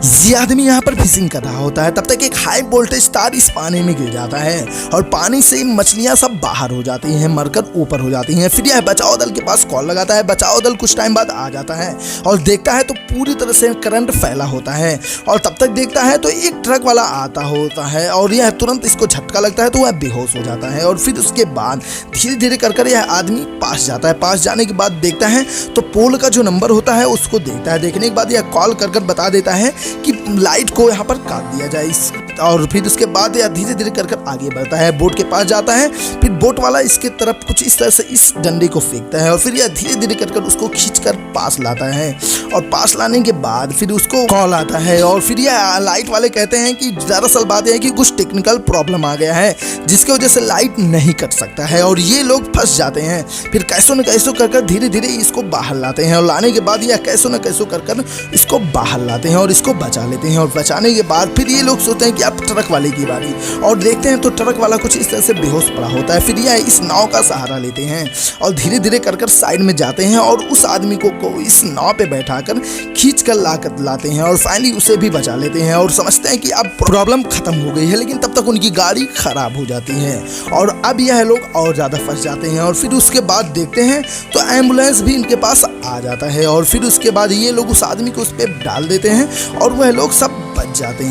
ये आदमी यहाँ पर फिशिंग कर रहा होता है, तब तक एक हाई वोल्टेज तार इस पानी में गिर जाता है और पानी से मछलियां सब बाहर हो जाती हैं, मरकर ऊपर हो जाती हैं। फिर यह बचाव दल के पास कॉल लगाता है। बचाव दल कुछ टाइम बाद आ जाता है और देखता है तो पूरी तरह से करंट फैला होता है और तब तक देखता है तो एक ट्रक वाला आता होता है और यह तुरंत इसको झटका लगता है तो वह बेहोश हो जाता है। और फिर उसके बाद धीरे धीरे कर यह आदमी पास जाता है। पास जाने के बाद देखता है तो पोल का जो नंबर होता है उसको देखता है। देखने के बाद यह कॉल कर बता देता है कि लाइट को यहाँ पर काट दिया जाए और फिर उसके बाद यह धीरे धीरे कर आगे बढ़ता है। बोट के पास जाता है। फिर बोट वाला इसके तरफ कुछ इस तरह से इस डंडे को फेंकता है और फिर यह धीरे धीरे कर उसको खींचकर पास लाता है और पास लाने के बाद फिर उसको कॉल आता है और फिर यह लाइट वाले कहते हैं कि दरअसल बात यह है कि कुछ टेक्निकल प्रॉब्लम आ गया है जिसकी वजह से लाइट नहीं कट सकता है और ये लोग फंस जाते हैं। फिर कैसो न कैसो कर धीरे धीरे इसको बाहर लाते हैं और लाने के बाद यह कैसो न कैसो कर इसको बाहर लाते हैं और इसको बचा लेते हैं। और बचाने के बाद फिर ये लोग सोचते हैं कि अब ट्रक वाले की बारी और देखते हैं तो ट्रक वाला कुछ इस तरह से बेहोश पड़ा होता है। फिर यह इस नाव का सहारा लेते हैं और धीरे धीरे कर साइड में जाते हैं और उस आदमी को इस नाव पे बैठाकर खींच कर लाते हैं और फाइनली उसे भी बचा लेते हैं और समझते हैं कि अब प्रॉब्लम खत्म हो गई है। लेकिन तब तक उनकी गाड़ी खराब हो जाती है और अब यह लोग और ज़्यादा फंस जाते हैं और फिर उसके बाद देखते हैं तो एम्बुलेंस भी इनके पास आ जाता है और फिर उसके बाद ये लोग उस आदमी को उस पर डाल देते हैं और वह लोग सब बच जाते हैं।